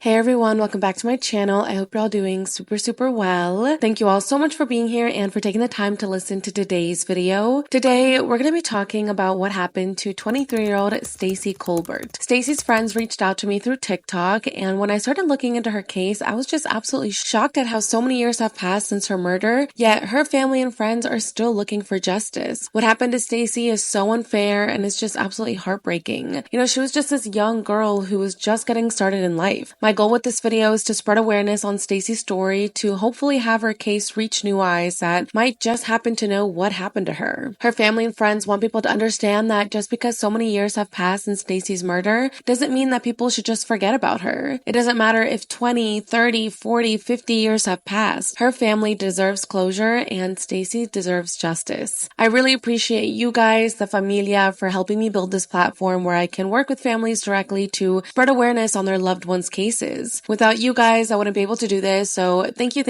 Hey everyone, welcome back to my channel. I hope you're all doing super well. Thank you all so much for being here and for taking the time to listen to today's video. Today, we're going to be talking about what happened to 23-year-old Stacey Colbert. Stacey's friends reached out to me through TikTok, and when I started looking into her case, I was just absolutely shocked at how so many years have passed since her murder, yet her family and friends are still looking for justice. What happened to Stacey is so unfair and it's just absolutely heartbreaking. You know, she was just this young girl who was just getting started in life. My goal with this video is to spread awareness on Stacey's story to hopefully have her case reach new eyes that might just happen to know what happened to her. Her family and friends want people to understand that just because so many years have passed since Stacey's murder doesn't mean that people should just forget about her. It doesn't matter if 20, 30, 40, 50 years have passed. Her family deserves closure and Stacey deserves justice. I really appreciate you guys, the familia, for helping me build this platform where I can work with families directly to spread awareness on their loved ones' cases. Without you guys, I wouldn't be able to do this, so thank you.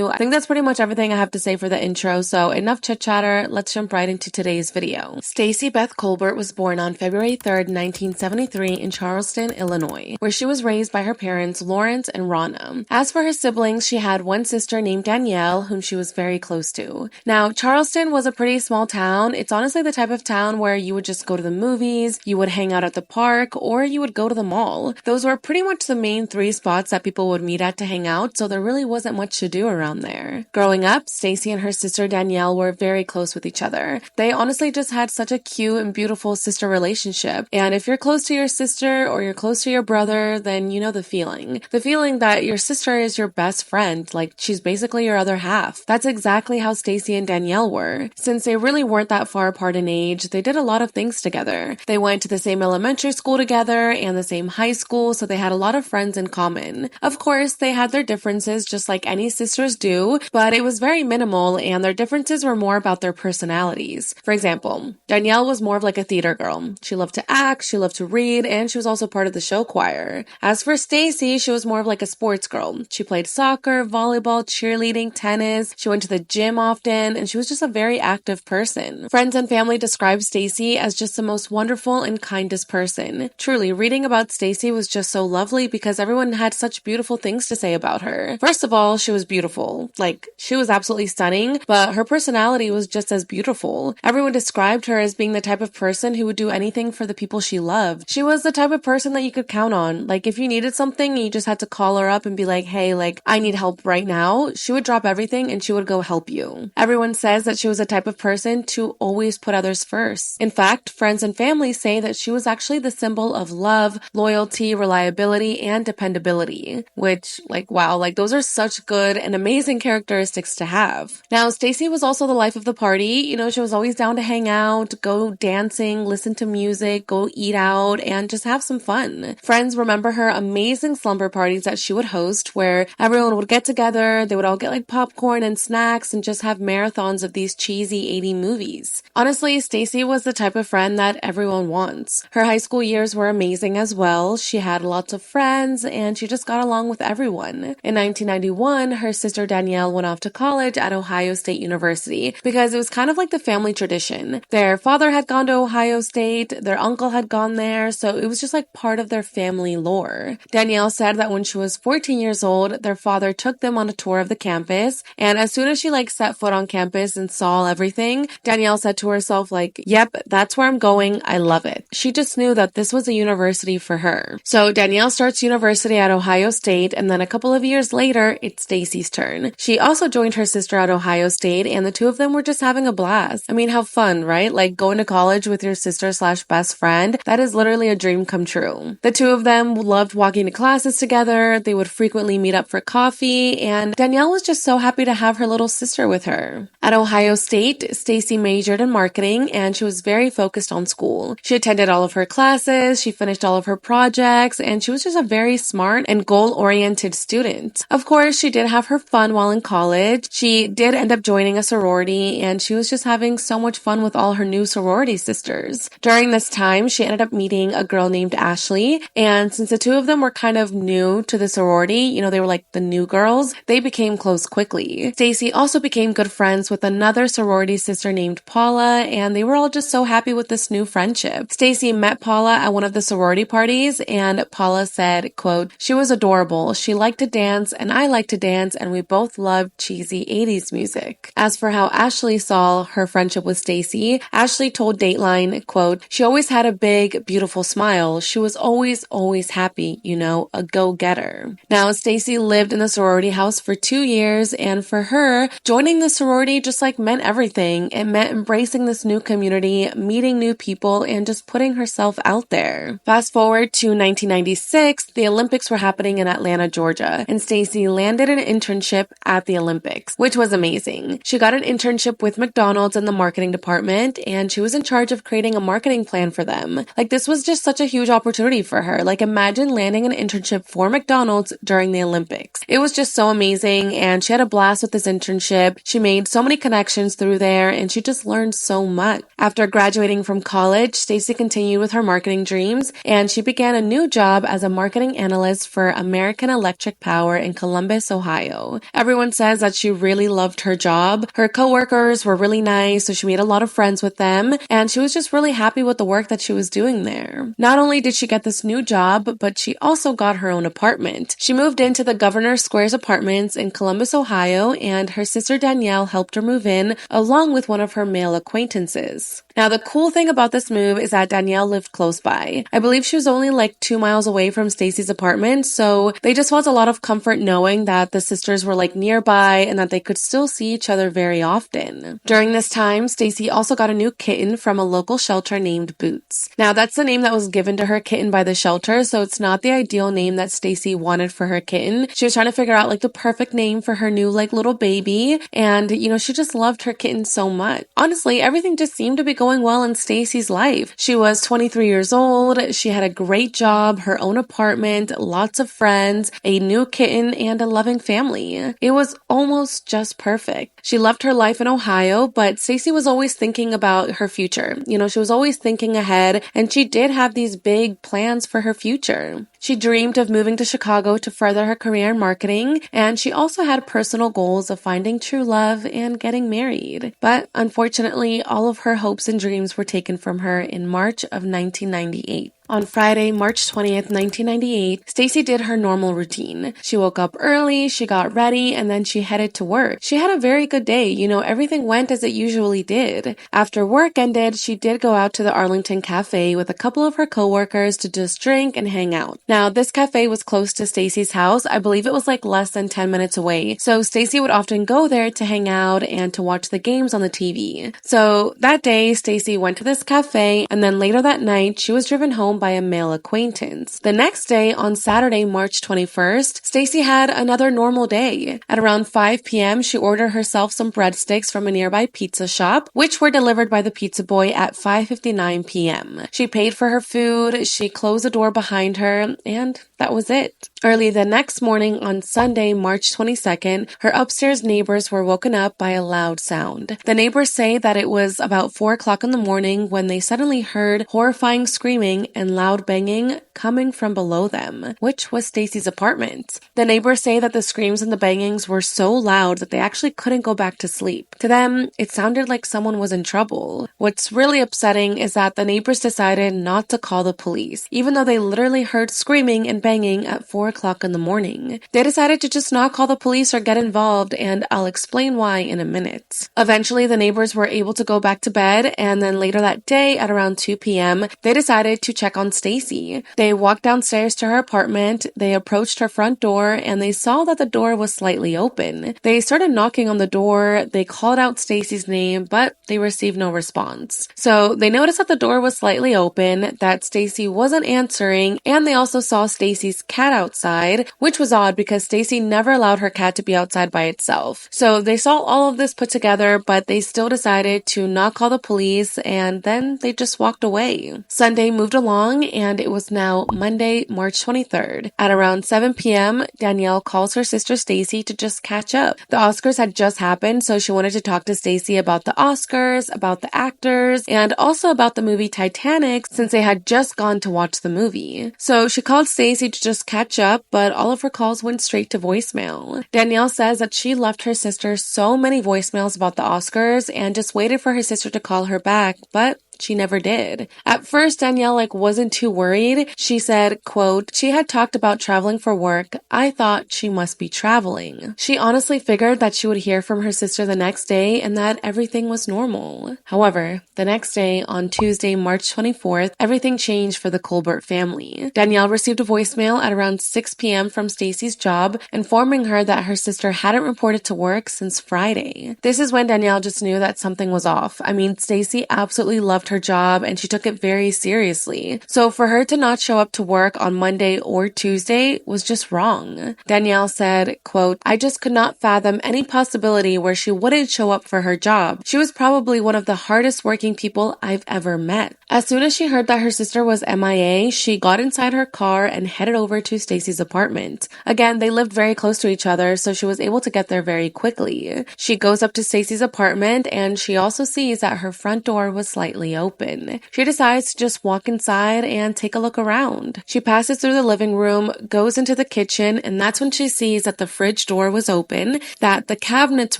I think that's pretty much everything I have to say for the intro, so enough chit chatter, let's jump right into today's video. Stacey Beth Colbert was born on February 3rd, 1973 in Charleston, Illinois, where she was raised by her parents Lawrence and Ronna. As for her siblings, she had one sister named Danielle, whom she was very close to. Now, Charleston was a pretty small town. It's honestly the type of town where you would just go to the movies, you would hang out at the park, or you would go to the mall. Those were pretty much the main three spots that people would meet at to hang out, so there really wasn't much to do around there. Growing up, Stacey and her sister Danielle were very close with each other. They honestly just had such a cute and beautiful sister relationship, and if you're close to your sister or you're close to your brother, then you know the feeling. The feeling that your sister is your best friend, like she's basically your other half. That's exactly how Stacey and Danielle were. Since they really weren't that far apart in age, they did a lot of things together. They went to the same elementary school together and the same high school, so they had a lot of friends in common. Of course, they had their differences just like any sisters do, but it was very minimal and their differences were more about their personalities. For example, Danielle was more of like a theater girl. She loved to act, she loved to read, and she was also part of the show choir. As for Stacey, she was more of like a sports girl. She played soccer, volleyball, cheerleading, tennis. She went to the gym often, and she was just a very active person. Friends and family described Stacey as just the most wonderful and kindest person. Truly, reading about Stacey was just so lovely because everyone had such beautiful things to say about her. First of all, she was beautiful. Like, she was absolutely stunning, but her personality was just as beautiful. Everyone described her as being the type of person who would do anything for the people she loved. She was the type of person that you could count on. Like, if you needed something, you just had to call her up and be like, hey, like, I need help right now. She would drop everything and she would go help you. Everyone says that she was the type of person to always put others first. In fact, friends and family say that she was actually the symbol of love, loyalty, reliability, and dependability, which, like, wow, like, those are such good and amazing characteristics to have. Now, Stacey was also the life of the party. You know, she was always down to hang out, go dancing, listen to music, go eat out, and just have some fun. Friends remember her amazing slumber parties that she would host where everyone would get together, they would all get like popcorn and snacks and just have marathons of these cheesy 80 movies. Honestly, Stacey was the type of friend that everyone wants. Her high school years were amazing as well. She had lots of friends and she just got along with everyone. In 1991, her sister Danielle went off to college at Ohio State University because it was kind of like the family tradition. Their father had gone to Ohio State, their uncle had gone there, so it was just like part of their family lore. Danielle said that when she was 14 years old, their father took them on a tour of the campus, and as soon as she like set foot on campus and saw everything, Danielle said to herself like, yep, that's where I'm going, I love it. She just knew that this was a university for her. So Danielle starts university at Ohio State, and then a couple of years later, it's Stacey's turn. She also joined her sister at Ohio State, and the two of them were just having a blast. I mean, how fun, right? Like going to college with your sister slash best friend, that is literally a dream come true. The two of them loved walking to classes together, they would frequently meet up for coffee, and Danielle was just so happy to have her little sister with her. At Ohio State, Stacey majored in marketing, and she was very focused on school. She attended all of her classes, she finished all of her projects, and she was just a very smart and goal-oriented student. Of course, she did have her fun while in college. She did end up joining a sorority, and she was just having so much fun with all her new sorority sisters. During this time, she ended up meeting a girl named Ashley, and since the two of them were kind of new to the sorority, you know, they were like the new girls, they became close quickly. Stacey also became good friends with another sorority sister named Paula, and they were all just so happy with this new friendship. Stacey met Paula at one of the sorority parties, and Paula said, quote, "She was adorable. She liked to dance and I liked to dance and we both loved cheesy 80s music." As for how Ashley saw her friendship with Stacy, Ashley told Dateline, quote, "She always had a big, beautiful smile. She was always happy, you know, a go-getter." Now, Stacy lived in the sorority house for 2 years, and for her, joining the sorority just like meant everything. It meant embracing this new community, meeting new people, and just putting herself out there. Fast forward to 1996, the Olympics were happening in Atlanta, Georgia, and Stacy landed an internship at the Olympics, which was amazing. She got an internship with McDonald's in the marketing department, and she was in charge of creating a marketing plan for them. Like, this was just such a huge opportunity for her. Like, imagine landing an internship for McDonald's during the Olympics. It was just so amazing, and she had a blast with this internship. She made so many connections through there, and she just learned so much. After graduating from college, Stacy continued with her marketing dreams, and she began a new job as a marketing analyst for American Electric Power in Columbus, Ohio. Everyone says that she really loved her job. Her coworkers were really nice, so she made a lot of friends with them, and she was just really happy with the work that she was doing there. Not only did she get this new job, but she also got her own apartment. She moved into the Governor Squares apartments in Columbus, Ohio, and her sister Danielle helped her move in along with one of her male acquaintances. Now, the cool thing about this move is that Danielle lived close by. I believe she was only like 2 miles away from Stacy's apartment, so they just felt a lot of comfort knowing that the sisters were like nearby and that they could still see each other very often. During this time, Stacy also got a new kitten from a local shelter named Boots. Now, that's the name that was given to her kitten by the shelter, so it's not the ideal name that Stacy wanted for her kitten. She was trying to figure out like the perfect name for her new like little baby, and you know, she just loved her kitten so much. Honestly, everything just seemed to be going well in Stacy's life. She was 23 years old, she had a great job, her own apartment, lots of friends, a new kitten, and a loving family. It was almost just perfect. She loved her life in Ohio, but Stacy was always thinking about her future. You know, she was always thinking ahead, and she did have these big plans for her future. She dreamed of moving to Chicago to further her career in marketing, and she also had personal goals of finding true love and getting married. But unfortunately, all of her hopes and dreams were taken from her in March of 1998. On Friday, March 20th, 1998, Stacy did her normal routine. She woke up early, she got ready, and then she headed to work. She had a very good day. You know, everything went as it usually did. After work ended, she did go out to the Arlington Cafe with a couple of her coworkers to just drink and hang out. Now, this cafe was close to Stacy's house. I believe it was like less than 10 minutes away. So Stacy would often go there to hang out and to watch the games on the TV. So that day, Stacy went to this cafe, and then later that night, she was driven home by a male acquaintance. The next day, on Saturday, March 21st, Stacy had another normal day. At around 5 p.m., she ordered herself some breadsticks from a nearby pizza shop, which were delivered by the pizza boy at 5:59 p.m. She paid for her food, she closed the door behind her, and that was it. Early the next morning on Sunday, March 22nd, her upstairs neighbors were woken up by a loud sound. The neighbors say that it was about 4 o'clock in the morning when they suddenly heard horrifying screaming and loud banging coming from below them, which was Stacy's apartment. The neighbors say that the screams and the bangings were so loud that they actually couldn't go back to sleep. To them, it sounded like someone was in trouble. What's really upsetting is that the neighbors decided not to call the police, even though they literally heard screaming and banging at 4 o'clock in the morning. They decided to just not call the police or get involved, and I'll explain why in a minute. Eventually, the neighbors were able to go back to bed, and then later that day at around 2 p.m., they decided to check on Stacy. They walked downstairs to her apartment, they approached her front door, and they saw that the door was slightly open. They started knocking on the door, they called out Stacy's name, but they received no response. So they noticed that the door was slightly open, that Stacy wasn't answering, and they also saw Stacy's cat outside, which was odd because Stacy never allowed her cat to be outside by itself. So they saw all of this put together, but they still decided to not call the police, and then they just walked away. Sunday moved along, and it was now Monday, March 23rd. At around 7 p.m., Danielle calls her sister Stacy to just catch up. The Oscars had just happened, so she wanted to talk to Stacy about the Oscars, about the actors, and also about the movie Titanic, since they had just gone to watch the movie. So she called Stacy to just catch up, but all of her calls went straight to voicemail. Danielle says that she left her sister so many voicemails about the Oscars and just waited for her sister to call her back, but she never did. At first, Danielle wasn't too worried. She said, quote, she had talked about traveling for work. I thought she must be traveling. She honestly figured that she would hear from her sister the next day and that everything was normal. However, the next day, on Tuesday, March 24th, everything changed for the Colbert family. Danielle received a voicemail at around 6 p.m. from Stacy's job, informing her that her sister hadn't reported to work since Friday. This is when Danielle just knew that something was off. I mean, Stacy absolutely loved her job and she took it very seriously. So for her to not show up to work on Monday or Tuesday was just wrong. Danielle said, quote, I just could not fathom any possibility where she wouldn't show up for her job. She was probably one of the hardest working people I've ever met. As soon as she heard that her sister was MIA, she got inside her car and headed over to Stacy's apartment. Again, they lived very close to each other, so she was able to get there very quickly. She goes up to Stacy's apartment and she also sees that her front door was slightly open. She decides to just walk inside and take a look around. She passes through the living room, goes into the kitchen, and that's when she sees that the fridge door was open, that the cabinets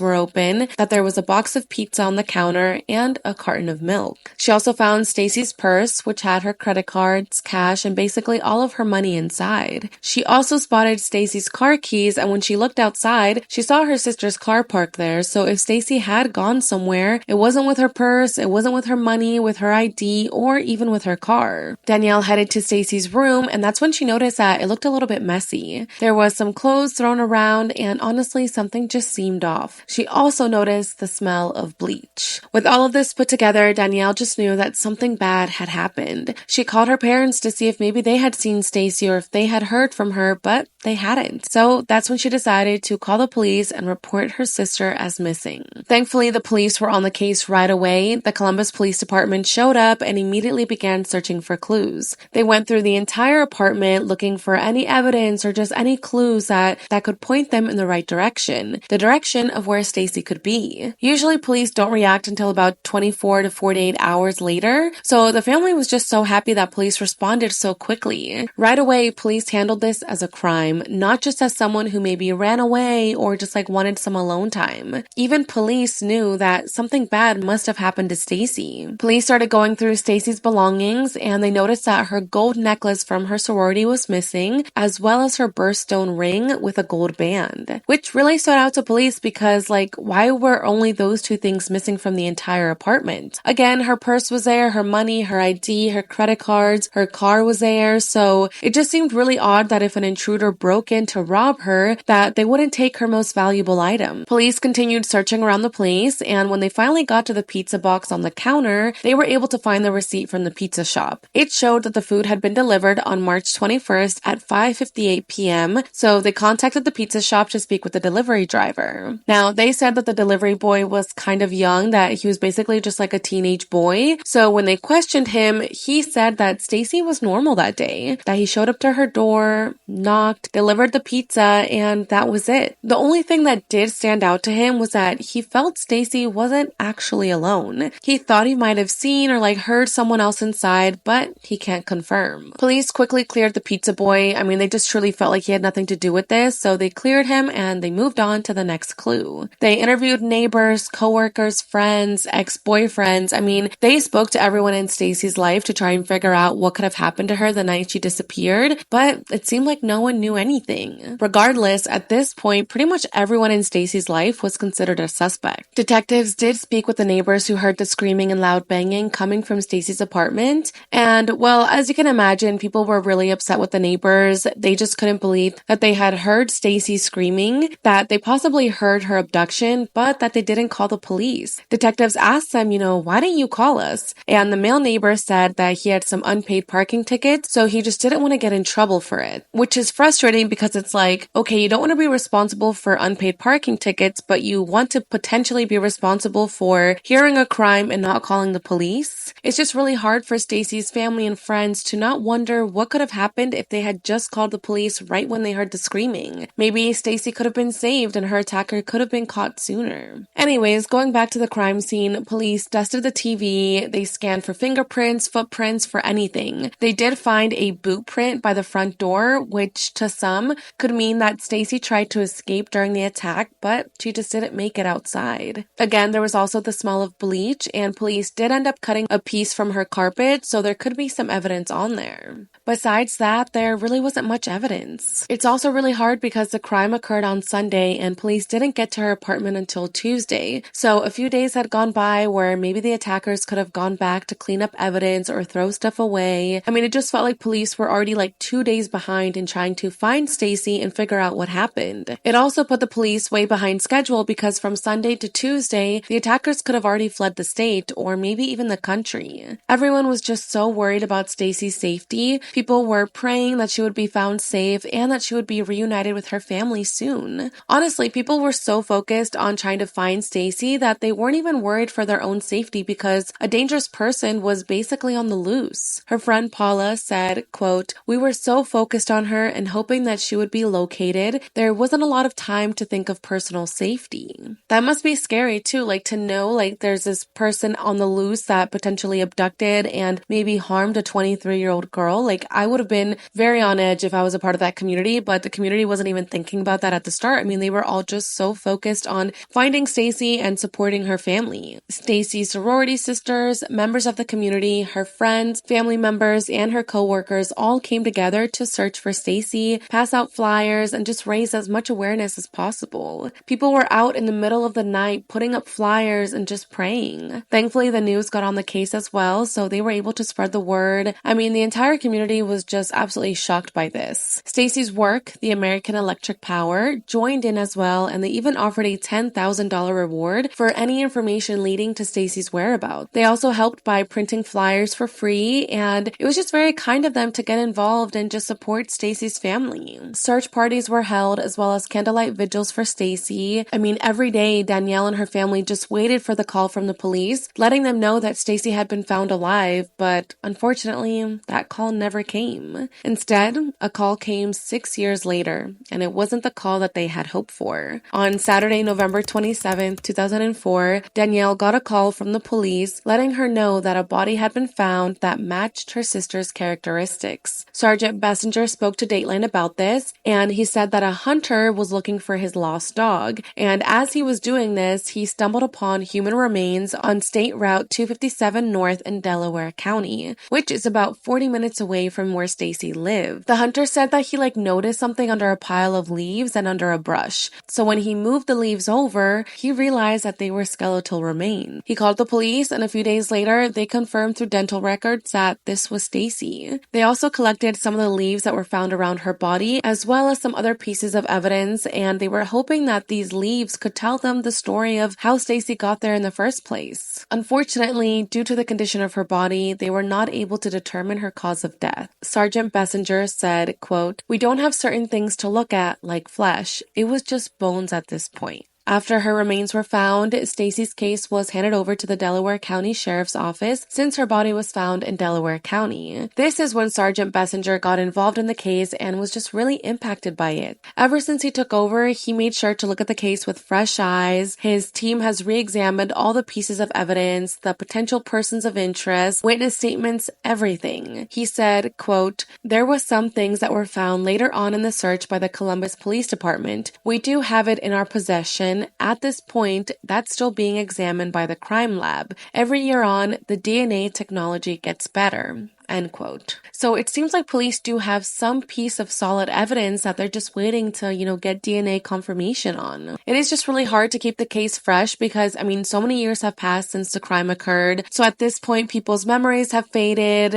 were open, that there was a box of pizza on the counter, and a carton of milk. She also found Stacy's purse, which had her credit cards, cash, and basically all of her money inside. She also spotted Stacy's car keys, and when she looked outside, she saw her sister's car parked there, so if Stacy had gone somewhere, it wasn't with her purse, it wasn't with her money, with her ID, or even with her car. Danielle headed to Stacy's room, and that's when she noticed that it looked a little bit messy. There was some clothes thrown around, and honestly, something just seemed off. She also noticed the smell of bleach. With all of this put together, Danielle just knew that something bad had happened. She called her parents to see if maybe they had seen Stacy or if they had heard from her, but they hadn't. So that's when she decided to call the police and report her sister as missing. Thankfully, the police were on the case right away. The Columbus Police Department showed up and immediately began searching for clues. They went through the entire apartment looking for any evidence or just any clues that could point them in the right direction, the direction of where Stacy could be. Usually, police don't react until about 24 to 48 hours later, so the family was just so happy that police responded so quickly. Right away, police handled this as a crime, not just as someone who maybe ran away or just wanted some alone time. Even police knew that something bad must have happened to Stacy. Police started going through Stacy's belongings and they noticed that her gold necklace from her sorority was missing, as well as her birthstone ring with a gold band, which really stood out to police because why were only those two things missing from the entire apartment? Again, her purse was there, her money, her ID, her credit cards, her car was there, so it just seemed really odd that if an intruder broke in to rob her, that they wouldn't take her most valuable item. Police continued searching around the place, and when they finally got to the pizza box on the counter, they were able to find the receipt from the pizza shop. It showed that the food had been delivered on March 21st at 5:58 p.m., so they contacted the pizza shop to speak with the delivery driver. Now, they said that the delivery boy was kind of young, that he was basically just a teenage boy, so when they questioned him, he said that Stacy was normal that day, that he showed up to her door, knocked, delivered the pizza, and that was it. The only thing that did stand out to him was that he felt Stacy wasn't actually alone. He thought he might have seen or heard someone else inside, but he can't confirm. Police quickly cleared the pizza boy. I mean, they just truly felt like he had nothing to do with this, so they cleared him and they moved on to the next clue. They interviewed neighbors, coworkers, friends, ex-boyfriends. I mean, they spoke to everyone in Stacy's life to try and figure out what could have happened to her the night she disappeared, but it seemed like no one knew anything. Regardless, at this point, pretty much everyone in Stacy's life was considered a suspect. Detectives did speak with the neighbors who heard the screaming and loud banging coming from Stacy's apartment, and well, as you can imagine, people were really upset with the neighbors. They just couldn't believe that they had heard Stacy screaming, that they possibly heard her abduction, but that they didn't call the police. Detectives asked them, why didn't you call us? And the male neighbor said that he had some unpaid parking tickets, so he just didn't want to get in trouble for it, which is frustrating because it's okay, you don't want to be responsible for unpaid parking tickets, but you want to potentially be responsible for hearing a crime and not calling the police. It's just really hard for Stacy's family and friends to not wonder what could have happened if they had just called the police right when they heard the screaming. Maybe Stacy could have been saved and her attacker could have been caught sooner. Anyways, going back to the crime scene, police dusted the TV, they scanned for fingerprints, footprints for anything. They did find a boot print by the front door, which to some could mean that Stacy tried to escape during the attack, but she just didn't make it outside. Again, there was also the smell of bleach, and police did end up cutting a piece from her carpet, so there could be some evidence on there. Besides that, there really wasn't much evidence. It's also really hard because the crime occurred on Sunday and police didn't get to her apartment until Tuesday. So a few days had gone by where maybe the attackers could have gone back to clean up evidence or throw stuff away. I mean, it just felt like police were already like 2 days behind in trying to find Stacy and figure out what happened. It also put the police way behind schedule because from Sunday to Tuesday, the attackers could have already fled the state or maybe even the country. Everyone was just so worried about Stacy's safety. People were praying that she would be found safe and that she would be reunited with her family soon. Honestly, people were so focused on trying to find Stacy that they weren't even worried for their own safety because a dangerous person was basically on the loose. Her friend Paula said, quote, "We were so focused on her and hoping that she would be located, there wasn't a lot of time to think of personal safety." That must be scary too, like to know like there's this person on the loose that potentially abducted and maybe harmed a 23-year-old girl. Like I would have been very on edge if I was a part of that community, but the community wasn't even thinking about that at the start. I mean, they were all just so focused on finding Stacy and supporting her family. Stacy's sorority sisters, members of the community, her friends, family members, and her co-workers all came together to search for Stacy, pass out flyers, and just raise as much awareness as possible. People were out in the middle of the night putting up flyers and just praying. Thankfully, the news got on the case as well, so they were able to spread the word. I mean, the entire community was just absolutely shocked by this. Stacy's work, the American Electric Power, joined in as well, and they even offered a $10,000 reward for any information leading to Stacy's whereabouts. They also helped by printing flyers for free, and it was just very kind of them to get involved and just support Stacy's family. Search parties were held as well as candlelight vigils for Stacy. I mean, every day Danielle and her family just waited for the call from the police, letting them know that Stacy had been found alive, but unfortunately, that call never came. Instead, a call came 6 years later, and it wasn't the call that they had hoped for. On Saturday, November 27, 2004, Danielle got a call from the police letting her know that a body had been found that matched her sister's characteristics. Sergeant Bessinger spoke to Dateline about this, and he said that a hunter was looking for his lost dog, and as he was doing this, he stumbled upon human remains on State Route 257 North in Delaware County, which is about 40 minutes away from where Stacy lived. The hunter said that he noticed something under a pile of leaves and under a brush. So when he moved the leaves over, he realized that they were skeletal remains. He called the police, and a few days later, they confirmed through dental records that this was Stacy. They also collected some of the leaves that were found around her body, as well as some other pieces of evidence, and they were hoping that these leaves could tell them the story of how Stacy got there in the first place. Unfortunately, due to the condition of her body, they were not able to determine her cause of death. Sergeant Bessinger said, quote, "We don't have certain things to look at, like flesh. It was just bones at this point." After her remains were found, Stacy's case was handed over to the Delaware County Sheriff's Office since her body was found in Delaware County. This is when Sergeant Bessinger got involved in the case and was just really impacted by it. Ever since he took over, he made sure to look at the case with fresh eyes. His team has re-examined all the pieces of evidence, the potential persons of interest, witness statements, everything. He said, quote, "There was some things that were found later on in the search by the Columbus Police Department. We do have it in our possession. At this point, that's still being examined by the crime lab. Every year on, the DNA technology gets better." End quote. So it seems like police do have some piece of solid evidence that they're just waiting to, get DNA confirmation on. It is just really hard to keep the case fresh because, so many years have passed since the crime occurred. So at this point, people's memories have faded,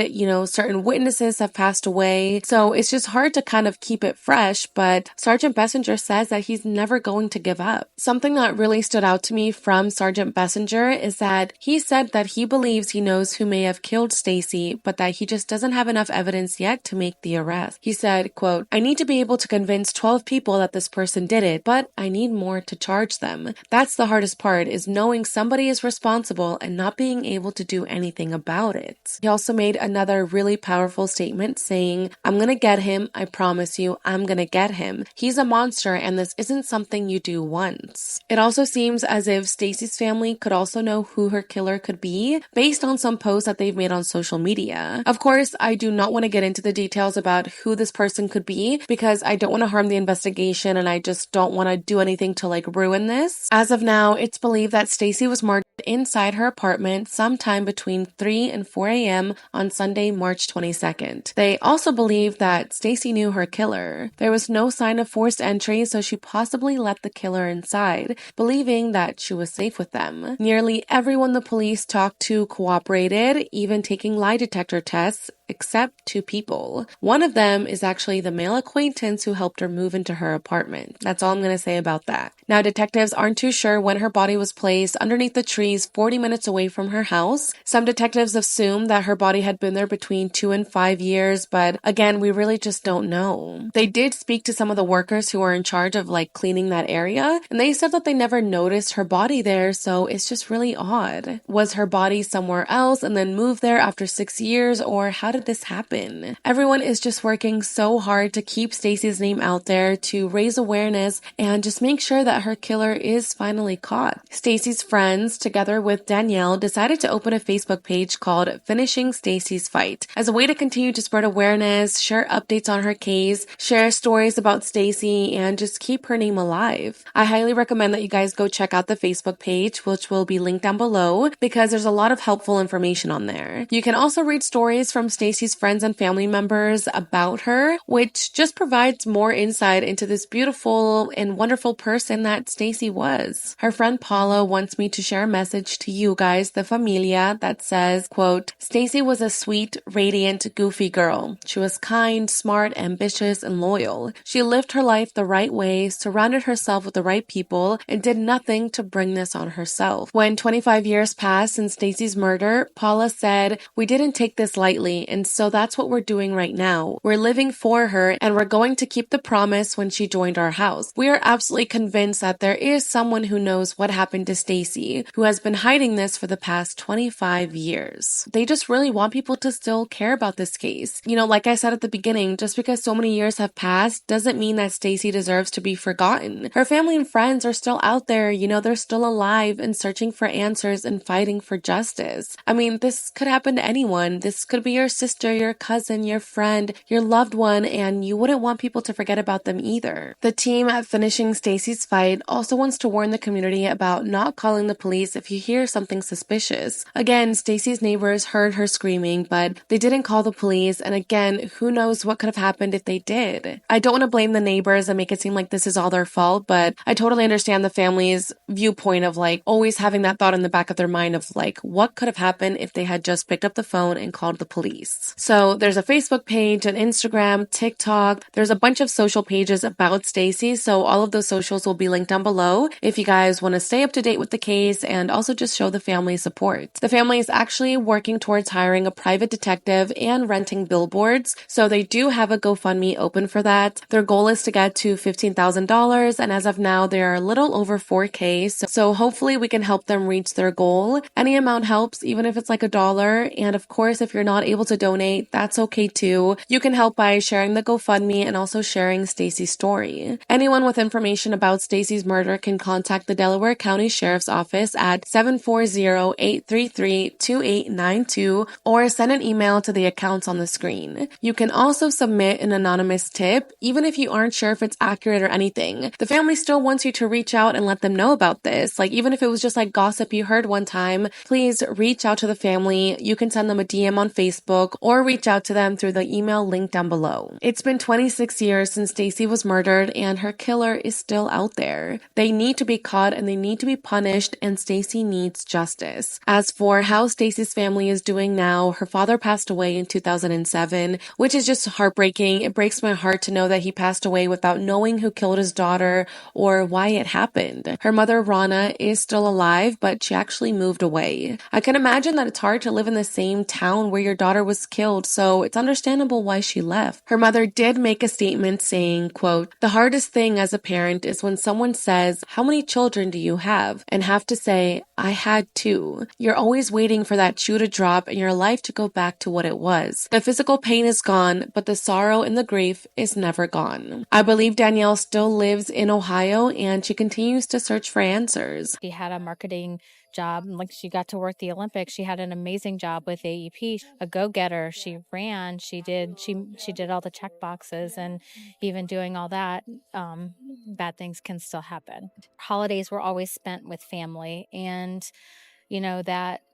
certain witnesses have passed away. So it's just hard to kind of keep it fresh, but Sergeant Bessinger says that he's never going to give up. Something that really stood out to me from Sergeant Bessinger is that he said that he believes he knows who may have killed Stacy, but that he just doesn't have enough evidence yet to make the arrest. He said, quote, "I need to be able to convince 12 people that this person did it, but I need more to charge them. That's the hardest part, is knowing somebody is responsible and not being able to do anything about it." He also made another really powerful statement saying, "I'm gonna get him, I promise you, I'm gonna get him. He's a monster and this isn't something you do once." It also seems as if Stacy's family could also know who her killer could be based on some posts that they've made on social media. Of course, I do not want to get into the details about who this person could be because I don't want to harm the investigation and I just don't want to do anything to ruin this. As of now, it's believed that Stacy was murdered inside her apartment sometime between 3 and 4 a.m. on Sunday, March 22nd. They also believe that Stacy knew her killer. There was no sign of forced entry, so she possibly let the killer inside, believing that she was safe with them. Nearly everyone the police talked to cooperated, even taking lie detector tests, except 2 people. One of them is actually the male acquaintance who helped her move into her apartment. That's all I'm going to say about that. Now, detectives aren't too sure when her body was placed underneath the trees 40 minutes away from her house. Some detectives assume that her body had been there between 2 and 5 years, but again, we really just don't know. They did speak to some of the workers who were in charge of cleaning that area, and they said that they never noticed her body there, so it's just really odd. Was her body somewhere else and then moved there after 6 years, or how did this happen? Everyone is just working so hard to keep Stacy's name out there, to raise awareness and just make sure that her killer is finally caught. Stacy's friends, together with Danielle, decided to open a Facebook page called Finishing Stacy's Fight as a way to continue to spread awareness, share updates on her case, share stories about Stacy, and just keep her name alive. I highly recommend that you guys go check out the Facebook page, which will be linked down below, because there's a lot of helpful information on there. You can also read stories from Stacy's friends and family members about her, which just provides more insight into this beautiful and wonderful person that Stacy was. Her friend Paula wants me to share a message to you guys, the familia, that says, quote, "Stacy was a sweet, radiant, goofy girl. She was kind, smart, ambitious, and loyal. She lived her life the right way, surrounded herself with the right people, and did nothing to bring this on herself." When 25 years passed since Stacy's murder, Paula said, "We didn't take this lightly, and so that's what we're doing right now. We're living for her, and we're going to keep the promise when she joined our house. We are absolutely convinced that there is someone who knows what happened to Stacy, who has been hiding this for the past 25 years. They just really want people to still care about this case. Like I said at the beginning, just because so many years have passed doesn't mean that Stacy deserves to be forgotten. Her family and friends are still out there, they're still alive and searching for answers and fighting for justice. I mean, this could happen to anyone. This could be your sister, your cousin, your friend, your loved one, and you wouldn't want people to forget about them either. The team at Finishing Stacy's Fight also wants to warn the community about not calling the police if you hear something suspicious. Again, Stacy's neighbors heard her screaming, but they didn't call the police, and again, who knows what could have happened if they did. I don't want to blame the neighbors and make it seem like this is all their fault, but I totally understand the family's viewpoint of always having that thought in the back of their mind of what could have happened if they had just picked up the phone and called the police. So there's a Facebook page, an Instagram, TikTok. There's a bunch of social pages about Stacy, so all of those socials will be linked down below if you guys want to stay up to date with the case and also just show the family support. The family is actually working towards hiring a private detective and renting billboards, so they do have a GoFundMe open for that. Their goal is to get to $15,000, and as of now, they are a little over 4K, so hopefully we can help them reach their goal. Any amount helps, even if it's $1, and of course, if you're not able to donate, that's okay too. You can help by sharing the GoFundMe and also sharing Stacy's story. Anyone with information about Stacy's murder can contact the Delaware County Sheriff's Office at 740-833-2892 or send an email to the accounts on the screen. You can also submit an anonymous tip, even if you aren't sure if it's accurate or anything. The family still wants you to reach out and let them know about this. Even if it was just gossip you heard one time, please reach out to the family. You can send them a DM on Facebook or reach out to them through the email linked down below. It's been 26 years since Stacy was murdered and her killer is still out there. They need to be caught and they need to be punished, and Stacy needs justice. As for how Stacy's family is doing now, her father passed away in 2007, which is just heartbreaking. It breaks my heart to know that he passed away without knowing who killed his daughter or why it happened. Her mother, Rana, is still alive, but she actually moved away. I can imagine that it's hard to live in the same town where your daughter was was killed, so it's understandable why she left. Her mother did make a statement saying, quote, "The hardest thing as a parent is when someone says, 'How many children do you have?' and have to say, 'I had two.' You're always waiting for that shoe to drop and your life to go back to what it was. The physical pain is gone, but the sorrow and the grief is never gone." I believe Danielle still lives in Ohio and she continues to search for answers. She had a marketing job, like she got to work the Olympics. She had an amazing job with AEP, a go-getter. She ran, she did all the check boxes, and even doing all that, bad things can still happen. Holidays were always spent with family, and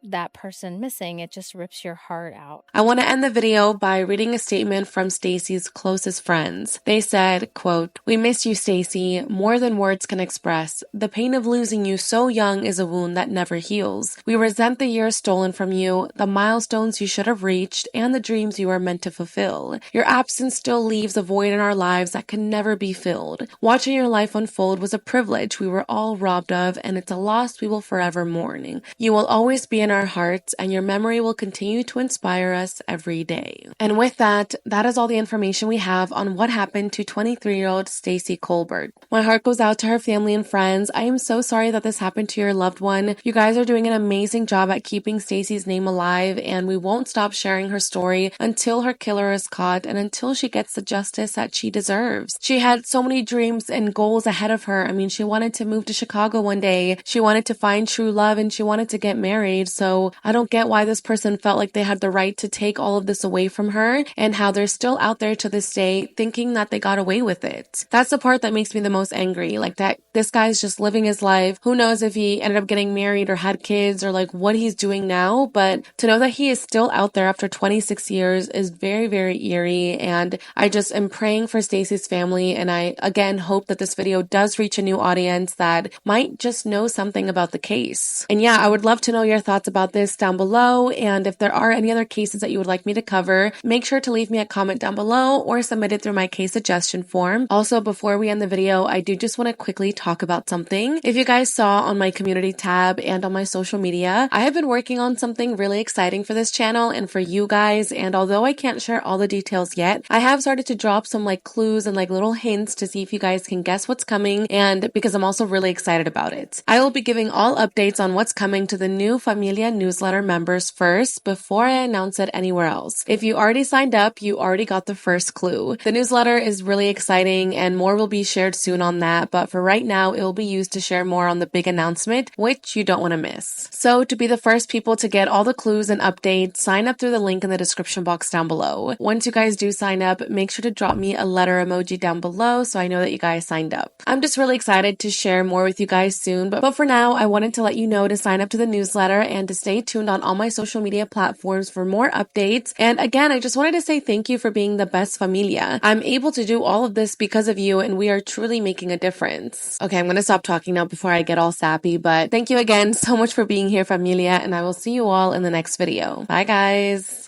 that person missing, it just rips your heart out. I want to end the video by reading a statement from Stacy's closest friends. They said, quote, "We miss you, Stacy, more than words can express. The pain of losing you so young is a wound that never heals. We resent the years stolen from you, the milestones you should have reached, and the dreams you were meant to fulfill. Your absence still leaves a void in our lives that can never be filled. Watching your life unfold was a privilege we were all robbed of, and it's a loss we will forever mourn. You will always be in our hearts, and your memory will continue to inspire us every day." And with that, that is all the information we have on what happened to 23-year-old Stacey Colbert. My heart goes out to her family and friends. I am so sorry that this happened to your loved one. You guys are doing an amazing job at keeping Stacey's name alive, and we won't stop sharing her story until her killer is caught and until she gets the justice that she deserves. She had so many dreams and goals ahead of her. I mean, she wanted to move to Chicago one day. She wanted to find true love, and she wanted to get married. So I don't get why this person felt like they had the right to take all of this away from her, and how they're still out there to this day thinking that they got away with it. That's the part that makes me the most angry. Like, that this guy's just living his life. Who knows if he ended up getting married or had kids or like what he's doing now, but to know that he is still out there after 26 years is very, very eerie. And I just am praying for Stacey's family, and I again hope that this video does reach a new audience that might just know something about the case. And yeah, I would love to know your thoughts about this down below, and if there are any other cases that you would like me to cover, make sure to leave me a comment down below or submit it through my case suggestion form. Also, before we end the video, I do just want to quickly talk about something. If you guys saw on my community tab and on my social media, I have been working on something really exciting for this channel and for you guys, and although I can't share all the details yet, I have started to drop some like clues and like little hints to see if you guys can guess what's coming, and because I'm also really excited about it. I will be giving all updates on what's coming to the new Familia newsletter members first before I announce it anywhere else. If you already signed up, you already got the first clue. The newsletter is really exciting and more will be shared soon on that, but for right now, it will be used to share more on the big announcement, which you don't want to miss. So to be the first people to get all the clues and updates, sign up through the link in the description box down below. Once you guys do sign up, make sure to drop me a letter emoji down below so I know that you guys signed up. I'm just really excited to share more with you guys soon, but for now, I wanted to let you know to sign up to the newsletter and to stay tuned on all my social media platforms for more updates. And again, I just wanted to say thank you for being the best familia. I'm able to do all of this because of you, and we are truly making a difference. Okay, I'm going to stop talking now before I get all sappy, but thank you again so much for being here, familia, and I will see you all in the next video. Bye, guys.